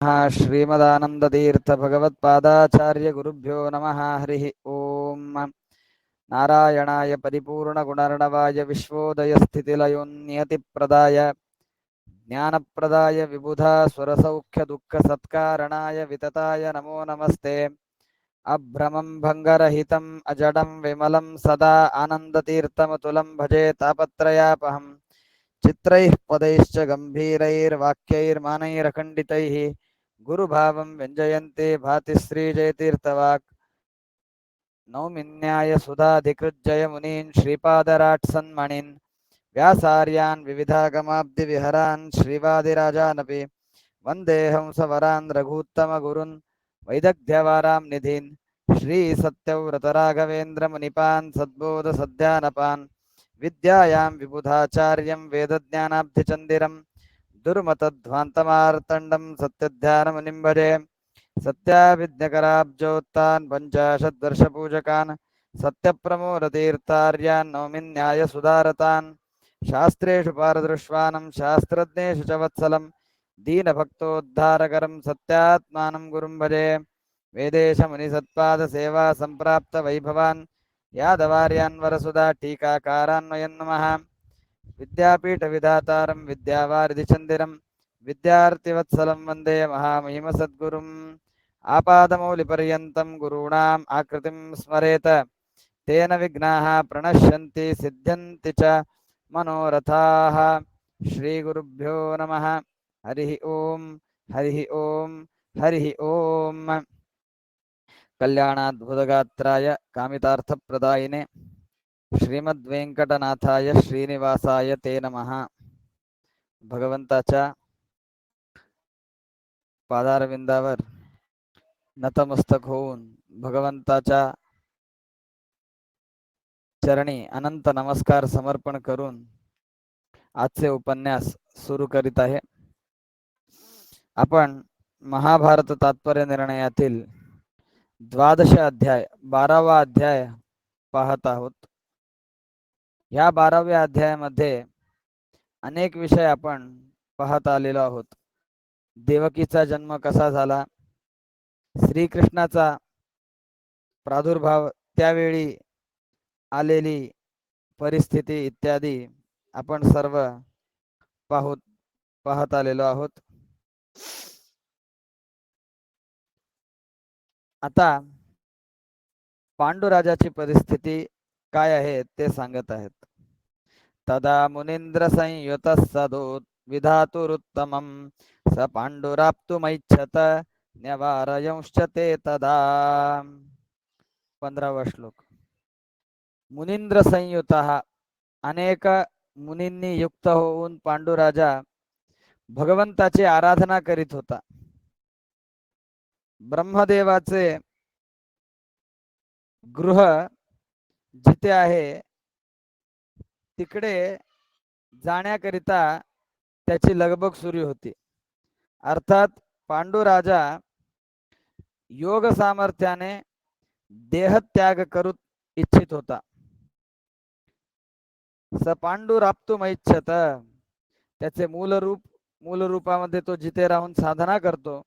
श्रीमदानंदतीर्थ भगवत्पादाचार्य गुरुभ्यो नमः। हरिः ओम। नारायणाय परिपूर्णगुणर्णवाय विश्वोदयस्थितिलयोन्नियतिप्रदाय ज्ञानप्रदाय विबुधा स्वरसौख्यदुःखसत्कारणाय वितताय नमो नमस्ते। अभ्रमं भङ्गरहितम् अजडं विमलं सदा आनन्दतीर्थमतुलं भजे तापत्रयापहम्। चित्रैः पदैश्च गम्भीरैर्वाक्यैर्मानैरखण्डितैः गुरुभावं व्यञ्जयन्ते भाति श्रीजयतीर्थवाक्। नौमिन्याय सुधाधिकृज्जयमुनीन् श्रीपादराट्सन्मणिन् व्यासार्यान् विविधागमाब्धिविहरान् श्रीवादिराजानपि वन्देऽहं सवरान् रघूत्तमगुरुन् वैदग्ध्यवारां निधीन् श्रीसत्यव्रतराघवेन्द्रमुनिपान् सद्बोधसद्ध्यानपान् विद्यायां विबुधाचार्यं वेदज्ञानाब्धिचन्दिरं दुर्मतध्वान्तमार्तण्डं सत्यध्यानमुनिं भजे। सत्याविद्यकराब्जोत्तान् पञ्चाशद्वर्षपूजकान् सत्यप्रमोदतीर्थार्यान् नौमिन्यायसुधारतान्। शास्त्रेषु पारदृश्वानं शास्त्रज्ञेषु च वत्सलं दीनभक्तोद्धारकरं सत्यात्मानं गुरुं भजे। वेदेशमुनिसत्पादसेवा सम्प्राप्तवैभवान् यादवार्यान्वरसुधा टीकाकारान्वयं नमः। विद्यापीठविधातारं विद्यावारिधिचन्दिरं विद्यार्थिवत्सलं वन्दे महामहिमसद्गुरुम्। आपादमौलिपर्यन्तं गुरूणाम् आकृतिं स्मरेत तेन विघ्नाः प्रणश्यन्ति सिद्ध्यन्ति च मनोरथाः। श्रीगुरुभ्यो नमः। हरिः ओम। हरिः ओम। हरिः ओम। कल्याणाद्भुतगात्राय कामितार्थप्रदायिने श्रीमद्वेंकटनाथाय श्रीनिवासाय ते नमः। भगवंताच्या पादारविंदावर नतमस्तक होऊन भगवंताच्या चरणी अनंत नमस्कार समर्पण करून आजचे उपन्यास सुरू करीत आहे। आपण महाभारत तात्पर्य निर्णयातील 12 अध्याय 12वा अध्याय पाहत आहोत। या 12व्या अध्यायामध्ये अनेक विषय आपण पाहत आलेलो आहोत। देवकीचा जन्म कसा झाला, श्रीकृष्णाचा प्रादुर्भाव, त्यावेळी आलेली परिस्थिती इत्यादी आपण सर्व पाहत आलेलो आहोत। आता पांडुराजाची परिस्थिती काय आहे ते सांगत आहेत। तदा मुनींद्र संयुत सदोत विधातुरुत्तमं स पांडुराप्तुमैच्छत न्यवारयंश्च ते तदा। 15वा श्लोक। मुनींद्र संयुत, अनेक मुनींनी युक्त होऊन पांडुराजा भगवंताची आराधना करीत होता। ब्रह्मदेवाचे गृह जिथे आहे तिकडे जाण्याकरिता त्याची लगबग सुरू होती। अर्थात पांडुराजा योग सामर्थ्याने देहत्याग करू इच्छित होता। स पांडुराप्तुमैच्छत, त्याचे मूल रूपामध्ये तो जिथे राहून साधना करतो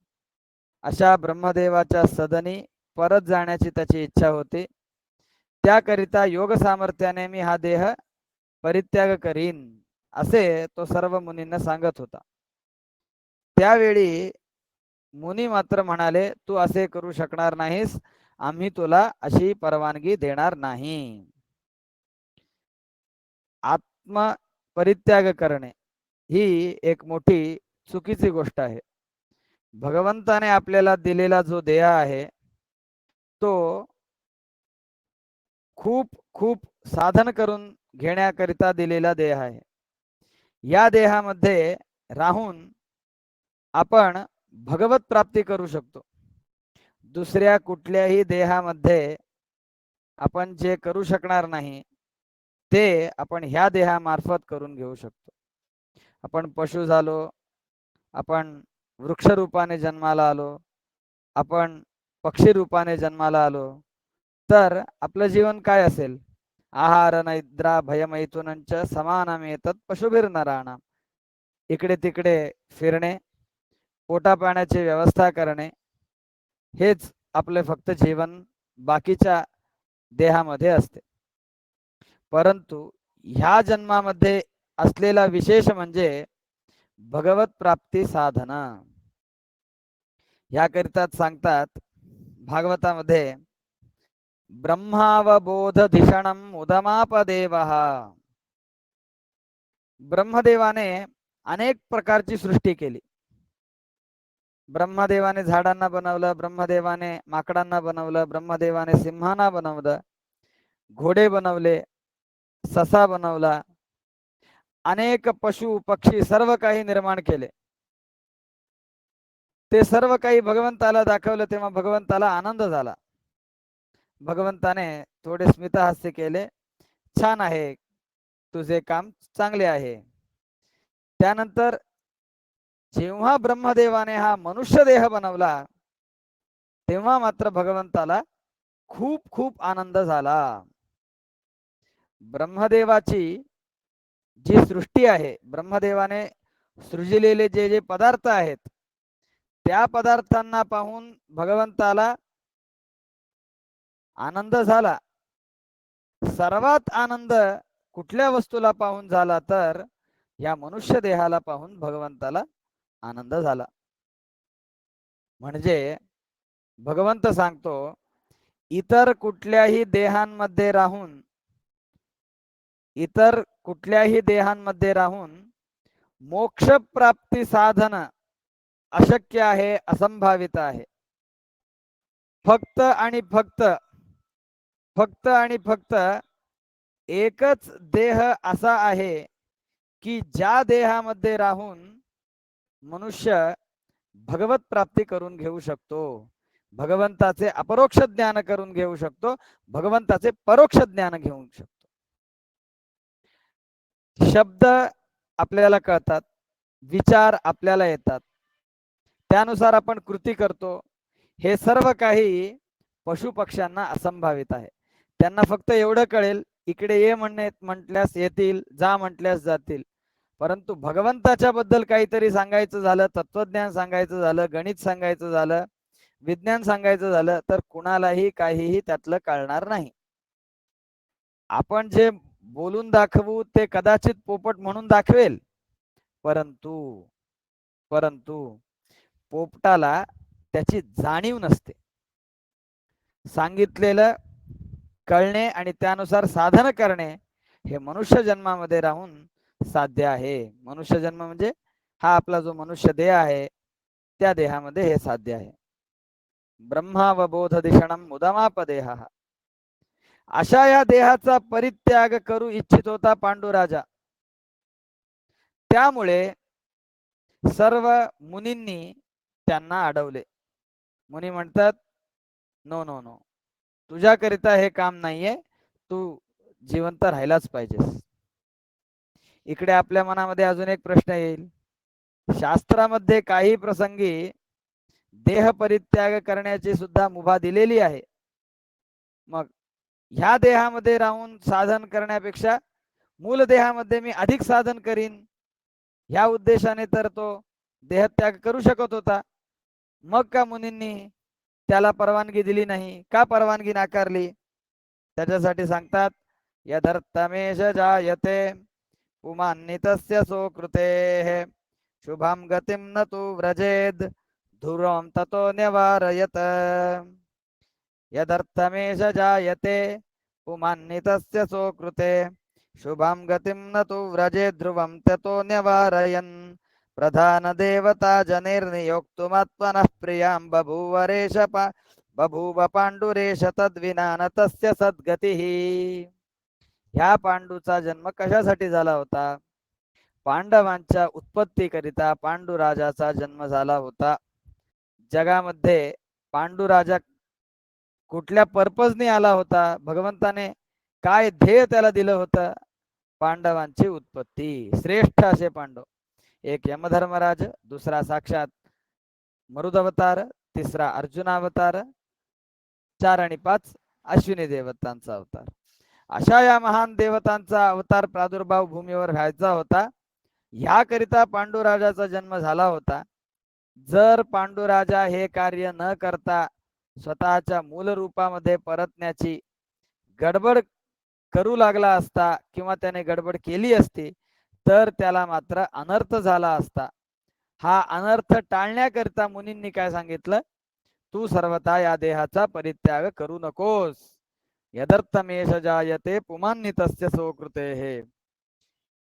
अशा ब्रह्मदेवाच्या सदनी परत जाण्याची त्याची इच्छा होती। त्याकरिता योग सामर्थ्याने मी हा देह परित्याग करीन असे तो सर्व मुनींना सांगत होता। त्यावेळी मुनी मात्र म्हणाले, तू असे करू शकणार नाहीस, आम्ही तुला अशी परवानगी देणार नाही। आत्म परित्याग करणे ही एक मोठी चुकीची गोष्ट आहे। भगवंताने आपल्याला दिलेला जो देह आहे तो खूप खूप साधन करून घेण्याकरिता दिलेला देह आहे। या देहामध्ये राहून आपण भगवत प्राप्ती करू शकतो। दुसऱ्या कुठल्याही देहामध्ये आपण जे करू शकणार नाही ते आपण ह्या देहामार्फत करून घेऊ शकतो। आपण पशु झालो, आपण वृक्ष रूपाने जन्माला आलो, आपण पक्षी रूपाने जन्माला आलो, तर आपलं जीवन काय असेल? आहार निद्रा भयमैथुनंच समानमेतत् पशुभिर्नराणाम। इकडे तिकडे फिरणे, पोटा पाण्याची व्यवस्था करणे हेच आपले फक्त जीवन बाकीच्या देहामध्ये असते. परंतु ह्या जन्मामध्ये असलेला विशेष म्हणजे भगवत प्राप्ती साधना. याकरिताच सांगतात भागवतामध्ये, ब्रह्मावबोधधिषणम उदमापदेवः. ब्रह्मदेवाने अनेक प्रकारची सृष्टी केली. ब्रह्मदेवाने झाडांना बनवलं, ब्रह्मदेवाने माकडांना बनवलं, ब्रह्मदेवाने सिंहांना बनवलं, घोडे बनवले, ससा बनवला, अनेक पशु पक्षी सर्व काही निर्माण केले. ते सर्व काही भगवंताला दाखवलं तेव्हा भगवंताला आनंद झाला. भगवंताने थोडे स्मितहास्य केले, छान आहे, तुझे काम चांगले आहे. त्यानंतर जेव्हा ब्रह्मदेवाने हा मनुष्य देह बनवला तेव्हा मात्र भगवंताला खूप खूप आनंद झाला. ब्रह्मदेवाची जी सृष्टी आहे, ब्रह्मदेवाने सृजिलेले जे जे पदार्थ आहेत त्या पदार्थांना पाहून भगवंताला आनंद झाला. सर्वात आनंद कुठल्या वस्तूला पाहून झाला तर या मनुष्य देहाला पाहून भगवंताला आनंद झाला. म्हणजे भगवंत सांगतो, इतर कुठल्याही देहांमध्ये राहून मोक्ष प्राप्ती साधन अशक्य आहे, असंभावित आहे. फक्त आणि फक्त एकच देह असा आहे की ज्या देहामध्ये राहून मनुष्य भगवत प्राप्ती करून घेऊ शकतो, भगवंताचे अपरोक्ष ज्ञान करून घेऊ शकतो, भगवंताचे परोक्ष ज्ञान घेऊ शकतो. शब्द आपल्याला कळतात, विचार आपल्याला येतात, त्यानुसार आपण कृती करतो. हे सर्व काही पशु पक्ष्यांना असंभावित आहे. त्यांना फक्त एवढं कळेल, इकडे ये म्हटल्यास येतील, जा म्हटल्यास जातील. परंतु भगवंताच्या बद्दल काहीतरी सांगायचं झालं, तत्वज्ञान सांगायचं झालं, गणित सांगायचं झालं, विज्ञान सांगायचं झालं तर कुणालाही काहीही त्यातलं कळणार नाही. आपण जे बोलून दाखवू ते कदाचित पोपट म्हणून दाखवेल, परंतु पोपटाला त्याची जाणीव नसते. सांगितलेलं कळणे आणि त्यानुसार साधन करणे हे मनुष्य जन्मामध्ये राहून साध्य आहे. मनुष्य जन्म म्हणजे हा आपला जो मनुष्य देह आहे त्या देहामध्ये हे साध्य आहे. ब्रह्मावबोध दिषणम उदमापदेह. अशा या देहाचा परित्याग करू इच्छित होता पांडुराजा. त्यामुळे सर्व मुनींनी त्यांना अडवले. मुनी म्हणतात, नो नो नो, तुझ्याकरिता हे काम नाहीये, तू जिवंत राहायलाच पाहिजेस. इकडे आपल्या मनामध्ये अजून एक प्रश्न येईल, शास्त्रामध्ये काही प्रसंगी देह परित्याग करण्याची सुद्धा मुभा दिलेली आहे. मग ह्या देहामध्ये राहून साधन करण्यापेक्षा मूल देहामध्ये मी अधिक साधन करीन ह्या उद्देशाने तर तो देहत्याग करू शकत होता. मग का मुनींनी त्याला परवानगी दिली नाही, का परवानगी नाकारली? त्याच्यासाठी सांगतात, यदर्थमेश जायते पुमान्नितस्य सुकृतेः शुभं गतिं न तु व्रजेद ध्रुवं ततो न्यवारयत. यदर्थमेश जायते पुमान्नितस्य सुकृते शुभं गतिं न तु व्रजेद ध्रुवं ततो न्यवारयन्. प्रधान देवता जनिर्नियोक्तुमात्मनः प्रियां बभूव पांडुरेश तद्विना न तस्य सद्गतिः. ह्या पांडूचा जन्म कशासाठी झाला होता? पांडवांच्या उत्पत्तीकरिता पांडुराजाचा जन्म झाला होता. जगामध्ये पांडुराजा कुठल्या पर्पजने आला होता? भगवंताने काय ध्येय त्याला दिलं होतं? पांडवांची उत्पत्ती. श्रेष्ठ असे पांडव, एक यमधर्मराज, दुसरा साक्षात मरुदवतार, तिसरा अर्जुनावतार, 4 आणि 5 अश्विनी देवतांचा अवतार. अशा या महान देवतांचा अवतार प्रादुर्भाव भूमीवर व्हायचा होता. ह्याकरिता पांडुराजाचा जन्म झाला होता. जर पांडुराजा हे कार्य न करता स्वतःच्या मूल रूपामध्ये परतण्याची गडबड करू लागला असता किंवा त्याने गडबड केली असती तर त्याला मात्र अनर्थ झाला असता. हा अनर्थ टाळण्याकरिता मुनींनी काय सांगितलं, तू सर्वथा या देहाचा परित्याग करू नकोस. यदर्थमेष जायते पुमान्नी तस्य सोकृते.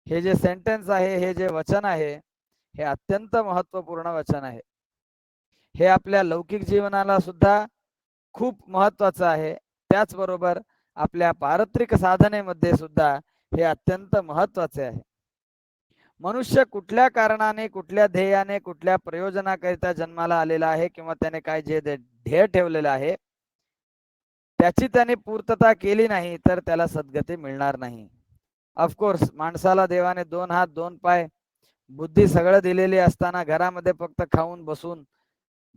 हे जे सेंटेन्स आहे, हे जे वचन आहे, हे अत्यंत महत्वपूर्ण वचन आहे. हे आपल्या लौकिक जीवनाला सुद्धा खूप महत्वाचं आहे. त्याचबरोबर आपल्या पारत्रिक साधनेमध्ये सुद्धा हे अत्यंत महत्वाचे आहे. मनुष्य कुठल्या कारणाने, कुठल्या ध्येयाने, कुठल्या प्रयोजनाकरिता जन्माला आलेला आहे किंवा त्याने काय जे ध्येय ठेवलेलं आहे त्याची त्याने पूर्तता केली नाही तर त्याला सद्गती मिळणार नाही. ऑफकोर्स माणसाला देवाने 2 हात 2 पाय बुद्धी सगळं दिलेली असताना घरामध्ये फक्त खाऊन बसून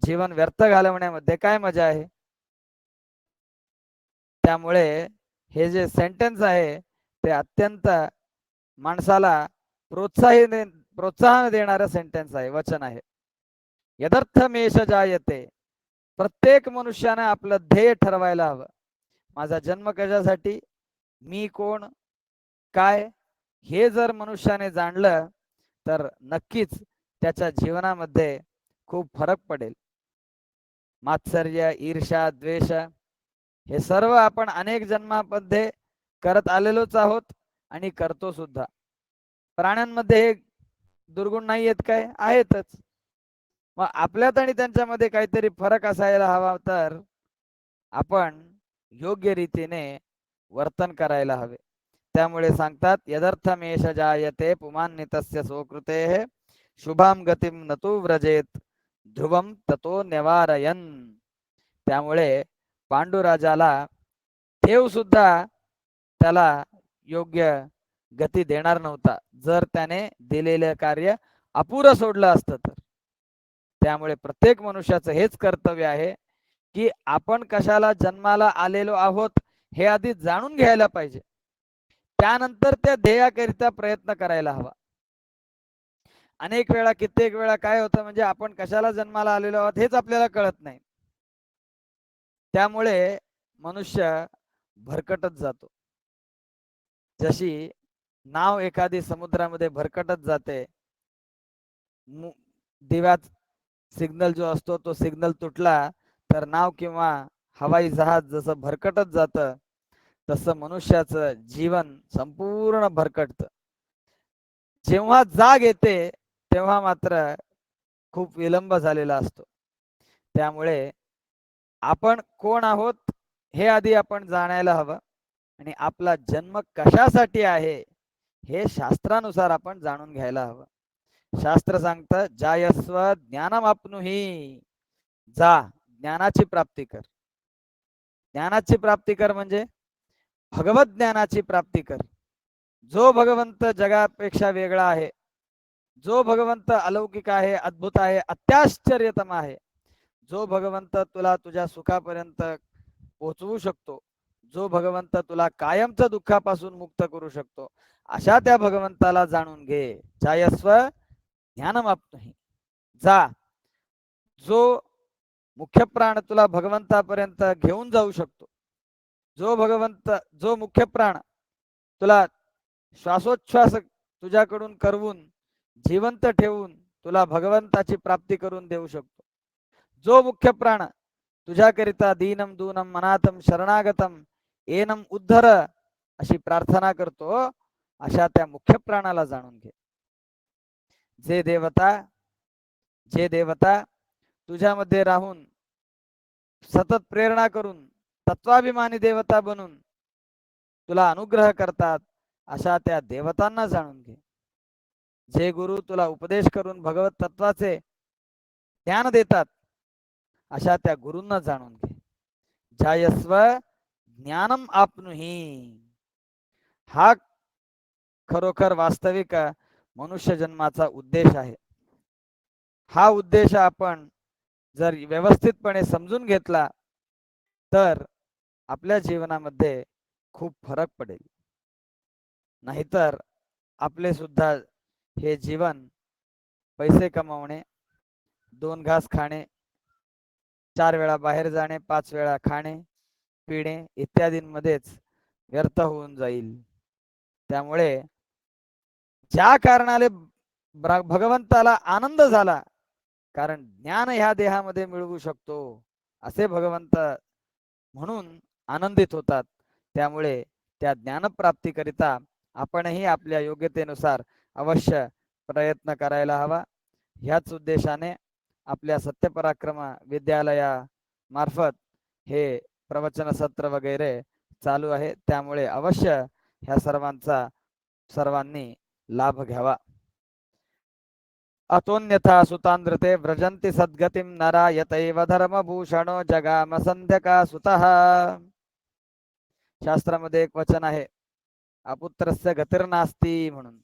जीवन व्यर्थ घालवण्यामध्ये काय मजा आहे. त्यामुळे हे जे सेंटेन्स आहे ते अत्यंत माणसाला प्रोत्साहन देणारं सेंटेन्स आहे, वचन आहे. यदर्थमेष जायते. प्रत्येक मनुष्याने आपलं ध्येय ठरवायला हवं. माझा जन्म कशासाठी, मी कोण, काय, हे जर मनुष्याने जाणलं तर नक्कीच त्याच्या जीवनामध्ये खूप फरक पडेल. मात्सर्य, ईर्ष्या, द्वेष हे सर्व आपण अनेक जन्मामध्ये करत आलेलोच आहोत आणि करतो सुद्धा. प्राण्यांमध्ये हे दुर्गुण नाही आहेत काय, आहेतच. मग आपल्यात आणि त्यांच्यामध्ये काहीतरी फरक असायला हवा, तर आपण योग्य रीतीने वर्तन करायला हवे. त्यामुळे सांगतात यदर्थमेष जायते पुमान्नि तस्य सोकृते शुभाम गतिम नतु व्रजेत ध्रुवम ततो निवारयन. त्यामुळे पांडुराजाला देव सुद्धा त्याला योग्य गती देणार नव्हता जर त्याने दिलेलं कार्य अपुरं सोडलं असतं तर. त्यामुळे प्रत्येक मनुष्याचं हेच कर्तव्य आहे की आपण कशाला जन्माला आलेलो आहोत हे आधी जाणून घ्यायला पाहिजे, त्यानंतर त्या ध्येयाकरिता प्रयत्न करायला हवा. अनेक वेळा, कित्येक वेळा काय होतं म्हणजे आपण कशाला जन्माला आलेलो आहोत हेच आपल्याला कळत नाही. त्यामुळे मनुष्य भरकटत जातो. जशी नाव एखादी समुद्रामध्ये भरकटत जाते, दिव्यात सिग्नल जो असतो तो सिग्नल तुटला तर नाव किंवा हवाई जहाज जसं भरकटत जातं तसं मनुष्याचं जीवन संपूर्ण भरकटतं. जेव्हा जाग येते तेव्हा मात्र खूप विलंब झालेला असतो. त्यामुळे आपण कोण आहोत हे आधी आपण जाणायला हवं आणि आपला जन्म कशासाठी आहे हे शास्त्रानुसार आपण जाणून घ्यायला हवं. शास्त्र सांगतं जायस्व ज्ञानमाप्नुहि. जा ज्ञानाची प्राप्ती कर. ज्ञानाची प्राप्ती कर म्हणजे भगवत ज्ञानाची प्राप्ती कर. जो भगवंत जगापेक्षा वेगळा आहे, जो भगवंत अलौकिक आहे, अद्भुत आहे, अत्याश्चर्यतम आहे, जो भगवंत तुला तुझ्या सुखापर्यंत पोहोचवू शकतो, जो भगवंत तुला कायमच्या दुःखापासून मुक्त करू शकतो, अशा त्या भगवंताला जाणून घे. जायस्व ज्ञानमाप्नुहि. जा, जो मुख्य प्राण तुला भगवंतापर्यंत घेऊन जाऊ शकतो, जो भगवंत, जो मुख्य प्राण तुला श्वासोच्छ्वास तुझ्याकडून करवून जिवंत ठेवून तुला भगवंताची प्राप्ती करून देऊ शकतो, जो मुख्य प्राण तुझ्याकरिता दीनम दूनम मनातम शरणागतम एनम उद्धर अशी प्रार्थना करतो, अशा त्या मुख्य प्राणाला जाणून घे. जे देवता तुझ्यामध्ये राहून सतत प्रेरणा करून तत्वाभिमानी देवता बनून तुला अनुग्रह करतात, अशा त्या देवतांना जाणून घे. जे गुरु तुला उपदेश करून भगवत तत्वाचे ज्ञान देतात, अशा त्या गुरूंना जाणून घे. जायस्व ज्ञानम आपनुही. हा खरोखर वास्तविक मनुष्य जन्माचा उद्देश आहे. हा उद्देश आपण जर व्यवस्थितपणे समजून घेतला तर आपल्या जीवनामध्ये खूप फरक पडेल. नाहीतर आपले सुद्धा हे जीवन पैसे कमावणे, 2 घास खाणे, 4 वेळा बाहेर जाणे, 5 वेळा खाणे पिणे इत्यादींमध्येच व्यर्थ होऊन जाईल. त्यामुळे ज्या कारणाने भगवंताला आनंद झाला, कारण ज्ञान ह्या देहामध्ये मिळवू शकतो असे भगवंत म्हणून आनंदित होतात. त्यामुळे त्या ज्ञानप्राप्तीकरिता आपणही आपल्या योग्यतेनुसार अवश्य प्रयत्न करायला हवा. ह्याच उद्देशाने आपल्या सत्यपराक्रम विद्यालयामार्फत हे प्रवचन सत्र वगैरे चालू आहे. त्यामुळे अवश्य ह्या सर्वांचा सर्वांनी लाभ घ्यावा. अतोन्यथा सुतांद्रते व्रजंती सद्गतिं नरा यतैव धर्मभूषणो जगाम संध्यका सुतः. शास्त्रामध्ये एक वचन आहे, अपुत्रस्य गतिर्नास्ती म्हणून.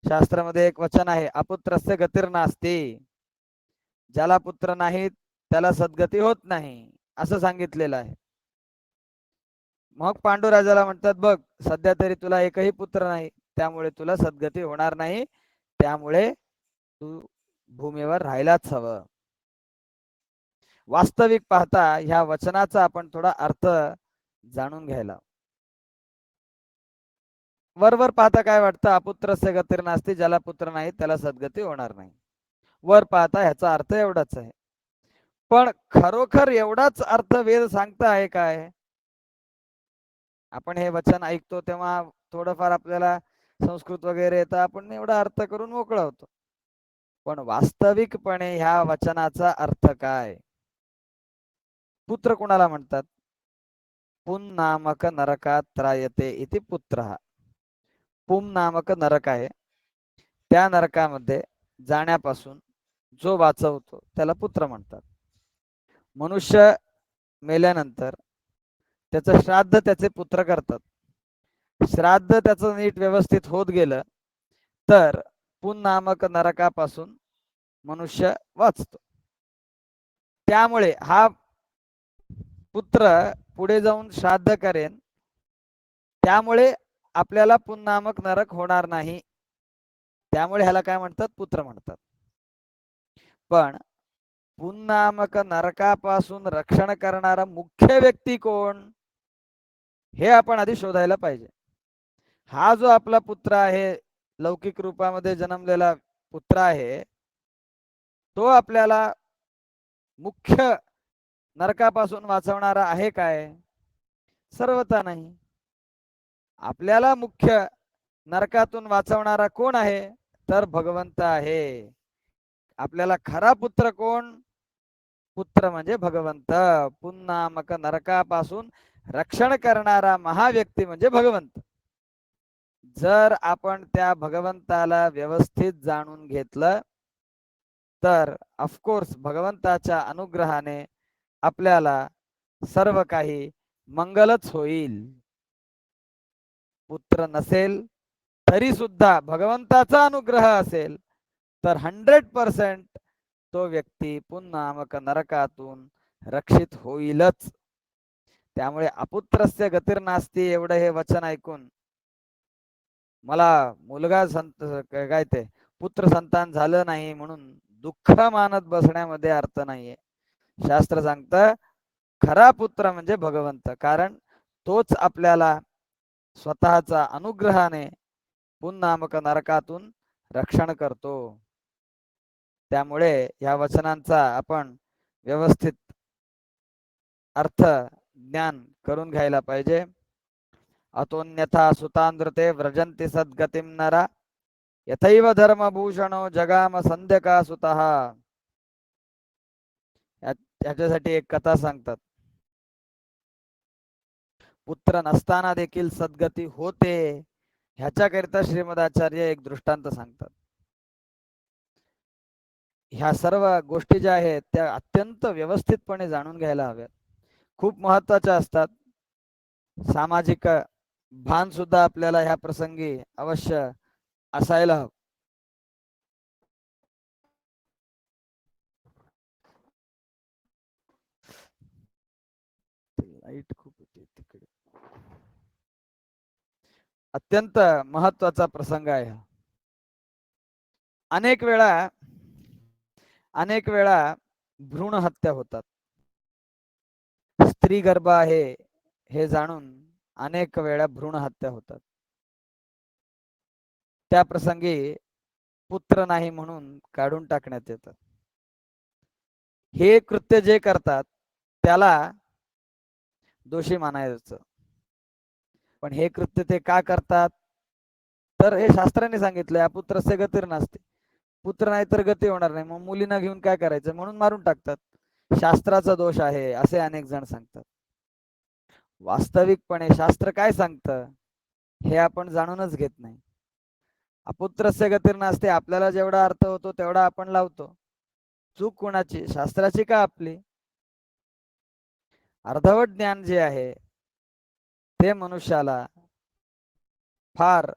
शास्त्रामध्ये एक वचन आहे, अपुत्रस्य गतिर्नास्ती. ज्याला पुत्र नाहीत त्याला सद्गती होत नाही असं सांगितलेलं आहे. मग पांडुराजाला म्हणतात, बघ सध्या तरी तुला एकही पुत्र नाही, त्यामुळे तुला सद्गती होणार नाही, त्यामुळे तू भूमीवर राहायलाच हवं. वास्तविक पाहता ह्या वचनाचा आपण थोडा अर्थ जाणून घ्यायला. वरवर पाहता काय वाटतं, अपुत्रस्य गतिर्नास्ती, ज्याला पुत्र नाही त्याला सद्गती होणार नाही. वर पाहता ह्याचा अर्थ एवढाच आहे. पण खरोखर एवढाच अर्थ वेद सांगता आहे काय? आपण हे वचन ऐकतो तेव्हा थोडंफार आपल्याला संस्कृत वगैरे येतं, आपण एवढा अर्थ करून मोकळा होतो. पण वास्तविकपणे ह्या वचनाचा अर्थ काय? पुत्र कोणाला म्हणतात? पुन नामक नरकात त्रायते इति पुत्र. पुम नामक नरक आहे, त्या नरकामध्ये जाण्यापासून जो वाचवतो त्याला पुत्र म्हणतात. मनुष्य मेल्यानंतर त्याचं श्राद्ध त्याचे पुत्र करतात. श्राद्ध त्याचं नीट व्यवस्थित होत गेलं तर पुन नामक नरकापासून मनुष्य वाचतो. त्यामुळे हा पुत्र पुढे जाऊन श्राद्ध करेन, त्यामुळे आपल्याला पुन नामक नरक होणार नाही. त्यामुळे ह्याला काय म्हणतात? पुत्र म्हणतात. पण पुन नामक नरकापासून रक्षण करणारा मुख्य व्यक्ती कोण, हे आपण आधी शोधायला पाहिजे. हा जो आपला पुत्र आहे, लौकिक रूपामध्ये जन्मलेला पुत्र आहे, तो आपल्याला मुख्य नरकापासून वाचवणारा आहे काय? सर्वथा नाही. आपल्याला मुख्य नरकातून वाचवणारा कोण आहे? तर भगवंत आहे. आपल्याला खरा पुत्र कोण? पुत्र म्हणजे भगवंत. पुन्नामक नरकापासून रक्षण करणारा महाव्यक्ती म्हणजे भगवंत. जर आपण त्या भगवंताला व्यवस्थित जाणून घेतलं तर ऑफकोर्स भगवंताच्या अनुग्रहाने आपल्याला सर्व काही मंगलच होईल. पुत्र नसेल तरी सुद्धा भगवंताचा अनुग्रह असेल तर 100% तो व्यक्ती पुन्नामक नरकातून रक्षित होईलच. त्यामुळे अपुत्रस्य गतिर्नास्ती एवढं हे वचन ऐकून मला मुलगा काय ते पुत्र संतान झालं नाही म्हणून दुःख मानत बसण्यामध्ये अर्थ नाहीये. शास्त्र सांगतं खरा पुत्र म्हणजे भगवंत, कारण तोच आपल्याला स्वतःचा अनुग्रहाने पुन्नामक नरकातून रक्षण करतो. त्यामुळे या वचनांचा आपण व्यवस्थित अर्थ ज्ञान करून घ्यायला पाहिजे. अतोन्यथा सुतांद्रते व्रजंती सद्गतिं नरा यथैव धर्मभूषणो जगाम संध्यका सुतः. याच्यासाठी एक कथा सांगतात. पुत्र नसताना देखील सद्गती होते, ह्याच्याकरिता श्रीमदाचार्य एक दृष्टांत सांगतात. ह्या सर्व गोष्टी ज्या आहेत त्या अत्यंत व्यवस्थितपणे जाणून घ्यायला हव्यात. खूप महत्त्वाच्या असतात. सामाजिक भान सुद्धा आपल्याला ह्या प्रसंगी अवश्य असायला हवं. लाईट खूप होती तिकडे. अत्यंत महत्त्वाचा प्रसंग आहे. अनेक वेळा अनेक वेळा भ्रूण हत्या होतात. स्त्री गर्भ आहे हे जाणून अनेक वेळा भ्रूण हत्या होतात. त्या प्रसंगी पुत्र नाही म्हणून काढून टाकण्यात येतं. हे कृत्य जे करतात त्याला दोषी मानायचं. पण हे कृत्य ते का करतात, तर हे शास्त्राने सांगितलंय अपुत्रस्य गतिर् नास्ति. पुत्र नाही तर गती होणार नाही, मग मुलींना घेऊन काय करायचं म्हणून मारून टाकतात. शास्त्राचा दोष आहे असे अनेक जण सांगतात. वास्तविकपणे शास्त्र काय सांगतं हे आपण जाणूनच घेत नाही. अपुत्रस्य गतिर् नास्ति आपल्याला जेवढा अर्थ होतो तेवढा आपण लावतो. चूक कोणाची, शास्त्राची का आपली? अर्धवट ज्ञान जे आहे ते मनुष्याला फार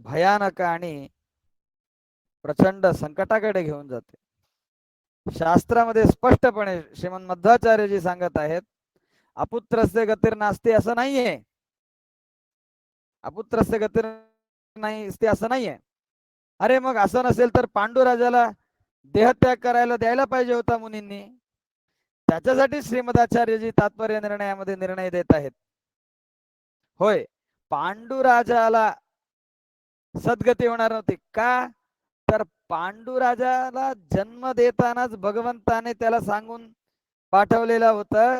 भयानक आणि प्रचंड संकटाकडे घेऊन जाते. शास्त्रामध्ये स्पष्टपणे श्रीमंत मध्वाचार्यजी सांगत आहेत, अपुत्रस्य गतिर् नास्ति असं नाहीये. अपुत्रस्य गतिर् नास्ति असं नाहीये. अरे मग असं नसेल तर पांडुराजाला देहत्याग करायला द्यायला पाहिजे होता मुनींनी. त्याच्यासाठी श्रीमदाचार्यजी तात्पर्य निर्णयामध्ये निर्णय देत आहेत. होय, पांडुराजाला सद्गती होणार नव्हती का, तर पांडुराजाला जन्म देतानाच भगवंताने त्याला सांगून पाठवलेलं होतं,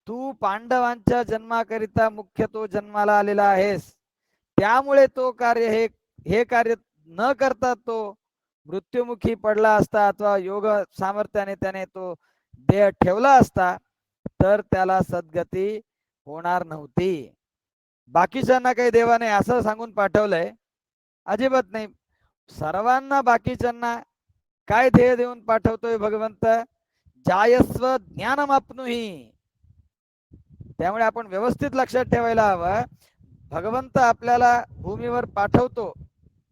तू पांडवांच्या जन्माकरिता मुख्य तो जन्माला आलेला आहेस. त्यामुळे तो कार्य हे कार्य न करता तो मृत्युमुखी पडला असता अथवा योग सामर्थ्याने त्याने तो देह ठेवला असता तर त्याला सद्गती होणार नव्हती. बाकीच्यांना काही देवाने असं सांगून पाठवलंय? अजिबात नाही. सर्वांना बाकीच्यांना काय ध्येय देऊन पाठवतोय भगवंत? जायस्व ज्ञानमाप्नुहि. त्यामुळे आपण व्यवस्थित लक्षात ठेवायला हवं, भगवंत आपल्याला भूमीवर पाठवतो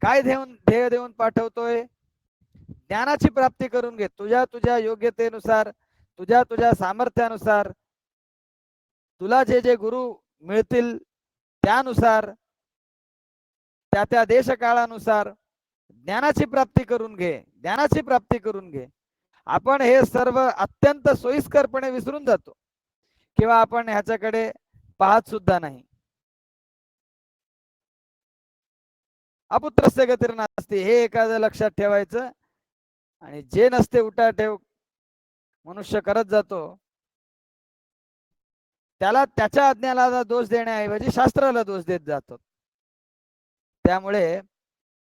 काय ध्येय देऊन पाठवतोय? ज्ञानाची प्राप्ती करून घे. तुझ्या तुझ्या योग्यतेनुसार, तुझ्या तुझ्या सामर्थ्यानुसार तुला जे जे गुरु मिळतील त्यानुसार, त्या त्या देश काळानुसार ज्ञानाची प्राप्ती करून घे. ज्ञानाची प्राप्ती करून घे. आपण हे सर्व अत्यंत सोयीस्करपणे विसरून जातो किंवा आपण ह्याच्याकडे पाहत सुद्धा नाही. अपुत्रस्य गतिर् नास्ति हे एखादं लक्षात ठेवायचं. आणि जे नसते उठा ठेव मनुष्य करत जातो त्याला त्याच्या अज्ञानाला दोष देण्याऐवजी शास्त्राला दोष देत जातो. त्यामुळे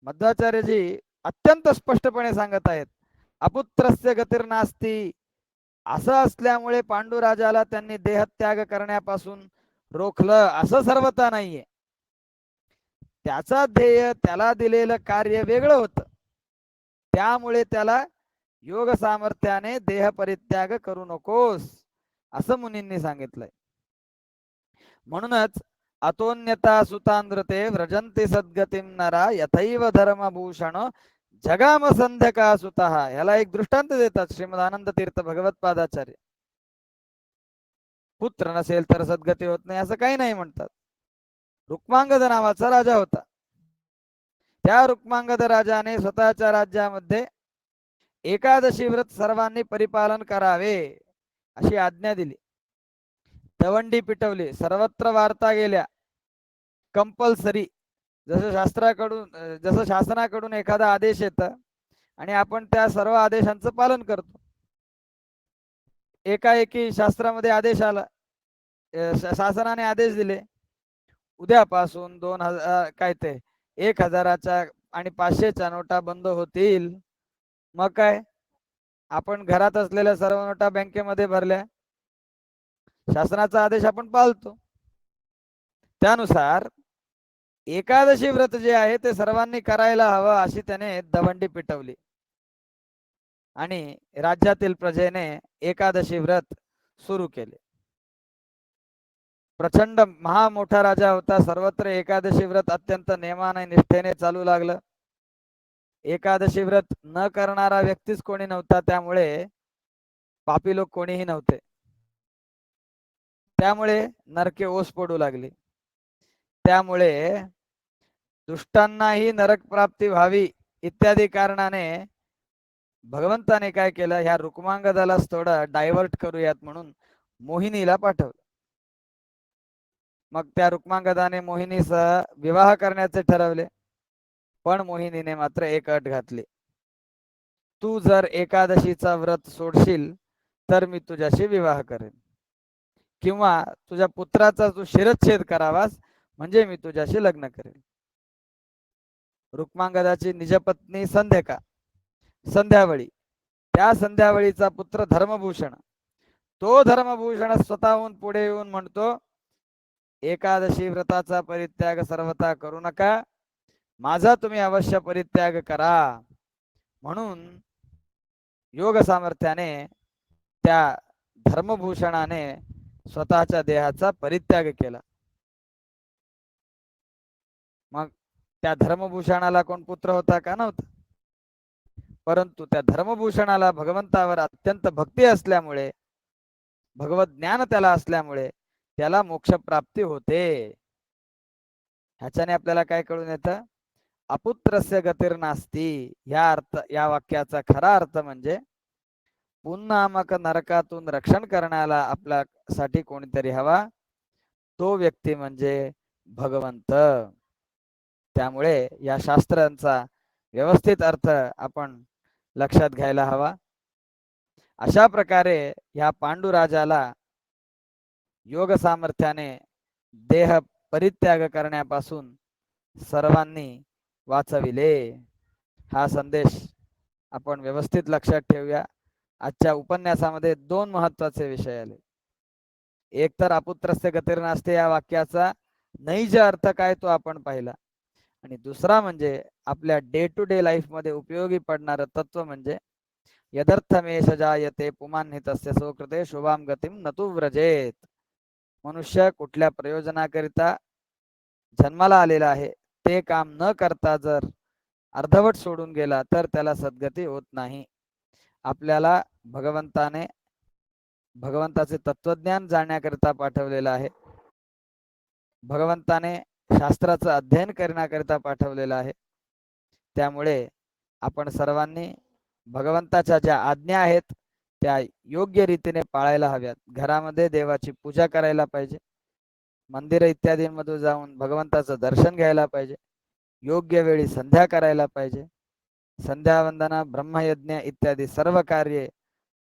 मध्वाचार्यजी अत्यंत स्पष्टपणे सांगत आहेत, अपुत्रस्य गतिर् नास्ति असं असल्यामुळे पांडुराजाला त्यांनी देहत्याग करण्यापासून रोखलं असं सर्वथा नाहीये. त्याचा ध्येय, त्याला दिलेलं कार्य वेगळं होतं. त्यामुळे त्याला योग सामर्थ्याने देह परित्याग करू नकोस असं मुनींनी सांगितलंय. म्हणूनच अतोन्यता सुतांद्रते व्रजंती सद्गतीम नरा यथैव धर्मभूषण जगाम संध्यका सुतः. याला एक दृष्टांत देतात श्रीमद आनंद तीर्थ भगवत्पादाचार्य. पुत्र नसेल तर सद्गती होत नाही असं काही नाही म्हणतात. रुक्मांगद नावाचा राजा होता. त्या रुक्मांगद राजाने स्वतःच्या राज्यामध्ये एकादशी व्रत सर्वांनी परिपालन करावे अशी आज्ञा दिली. दवंडी पिटवली, सर्वत्र वार्ता गेल्या, कंपल्सरी. जसं शासनाकडून एखादा आदेश येतं आणि आपण त्या सर्व आदेशांचं पालन करतो. एकाएकी शास्त्रामध्ये आदेश आला, शासनाने आदेश दिले, उद्यापासून 2000 काय ते 1000च्या आणि 500च्या नोटा बंद होतील. मग काय, आपण घरात असलेल्या सर्व नोटा बँकेमध्ये भरल्या. शासनाचा आदेश आपण पाळतो. त्यानुसार एकादशी व्रत जे आहे ते सर्वांनी करायला हवं अशी त्याने दवंडी पिटवली आणि राज्यातील प्रजेने एकादशी व्रत सुरू केले. प्रचंड महा मोठा राजा होता. सर्वत्र एकादशी व्रत अत्यंत नेमाने निष्ठेने चालू लागलं. एकादशी व्रत न करणारा व्यक्तीच कोणी नव्हता. त्यामुळे पापी लोक कोणीही नव्हते. त्यामुळे नरके ओस पडू लागली. त्यामुळे दुष्टांनाही नरक प्राप्ती व्हावी इत्यादी कारणाने भगवंताने काय केलं, ह्या रुक्मांगदालाच थोडं डायव्हर्ट करूयात म्हणून मोहिनीला पाठवलं. मग त्या रुक्मांगदाने मोहिनीसह विवाह करण्याचे ठरवले. पण मोहिनीने मात्र एक अट घातली, तू जर एकादशीचा व्रत सोडशील तर मी तुझ्याशी विवाह करेन, किंवा तुझ्या पुत्राचा तू शिरच्छेद करावास म्हणजे मी तुझ्याशी लग्न करेन. रुक्मांगदाची निजपत्नी संध्यावळी, त्या संध्यावळीचा पुत्र धर्मभूषण, तो धर्मभूषण स्वतःहून पुढे येऊन म्हणतो, एकादशी व्रताचा परित्याग सर्वथा करू नका, माझा तुम्ही अवश्य परित्याग करा. म्हणून योग सामर्थ्याने त्या धर्मभूषणाने स्वतःच्या देहाचा परित्याग केला. मग त्या धर्मभूषणाला कोण पुत्र होता का? नव्हता. परंतु त्या धर्मभूषणाला भगवंतावर अत्यंत भक्ती असल्यामुळे, भगवत ज्ञान त्याला असल्यामुळे त्याला मोक्ष प्राप्ती होते. ह्याच्याने आपल्याला काय कळून येतं, अपुत्रस्य गतिर् नास्ती. या वाक्याचा खरा अर्थ म्हणजे पुन्नामक नरकातून रक्षण करण्याला आपल्यासाठी कोणीतरी हवा, तो व्यक्ती म्हणजे भगवंत. त्यामुळे या शास्त्रांचा व्यवस्थित अर्थ आपण लक्षात घ्यायला हवा. अशा प्रकारे ह्या पांडुराजाला योग सामर्थ्याने देह परित्याग करण्यापासून सर्वांनी वाचविले. हा संदेश आपण व्यवस्थित लक्षात ठेवूया. आजच्या उपन्यासामध्ये दोन महत्वाचे विषय आले. एक तर अपुत्रस्य गतिर्नास्ते या वाक्याचा नैज अर्थ काय तो आपण पाहिला, आणि दुसरा म्हणजे आपल्या डे टू डे लाईफ मध्ये उपयोगी पडणारं तत्व म्हणजे यदर्थमेष जायते पुमान्हितस्य सुकृते शुभाम गतिम नतु व्रजेत. मनुष्य कुठल्या प्रयोजनाकरिता जन्माला आलेला आहे ते काम न करता जर अर्धवट सोडून गेला तर त्याला सद्गती होत नाही. आपल्याला भगवंताचे तत्वज्ञान जाणण्याकरिता पाठवलेलं आहे. भगवंताने शास्त्राचं अध्ययन करण्याकरिता पाठवलेलं आहे. त्यामुळे आपण सर्वांनी भगवंताच्या ज्या आज्ञा आहेत त्या योग्य रीतीने पाळायला हव्यात. घरामध्ये देवाची पूजा करायला पाहिजे, मंदिर इत्यादींमध्ये जाऊन भगवंताचं दर्शन घ्यायला पाहिजे, योग्य वेळी संध्या करायला पाहिजे. संध्यावंदना, ब्रह्मयज्ञ इत्यादी सर्व कार्ये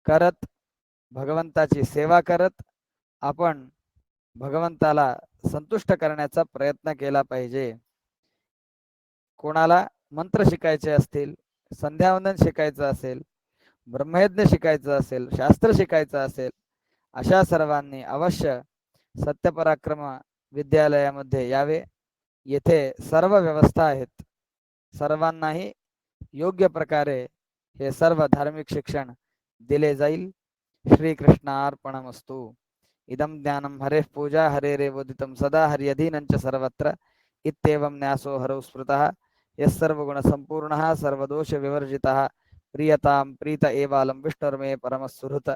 करत, भगवंताची सेवा करत आपण भगवंताला संतुष्ट करण्याचा प्रयत्न केला पाहिजे. कोणाला मंत्र शिकायचे असतील, संध्यावंदन शिकायचं असेल, ब्रह्मयज्ञ शिकायचं असेल, शास्त्र शिकायचं असेल, अशा सर्वांनी अवश्य सत्यपराक्रम विद्यालयामध्ये यावे. येथे सर्व व्यवस्था आहेत. सर्वांनाही योग्य प्रकारे हे सर्व धार्मिक शिक्षण दिले जाईल. श्रीकृष्णार्पणमस्तु. इदं ज्ञानं हरेः पूजा हरेरेवोदितं सदा हर्यधीनञ्च सर्वत्र इत्येवं न्यासो हरौ स्मृतः यस्सर्वगुणसम्पूर्णः सर्वदोषविवर्जितः प्रियतां प्रीत एवालं विष्णुर्मे परमसुहृत्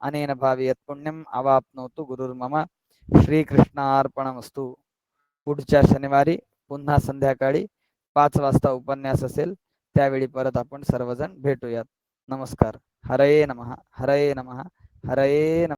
अनेन भावी यत्पुण्यम् अवाप्नोतु गुरुर्मम. श्रीकृष्णार्पणमस्तु. पुढच्या शनिवारी पुन्हा संध्याकाळी 5 वाजता उपन्यास असेल. त्यावेळी परत आपण सर्वजण भेटूयात. नमस्कार. हरये नमः. हरये नमः. हरये नमः.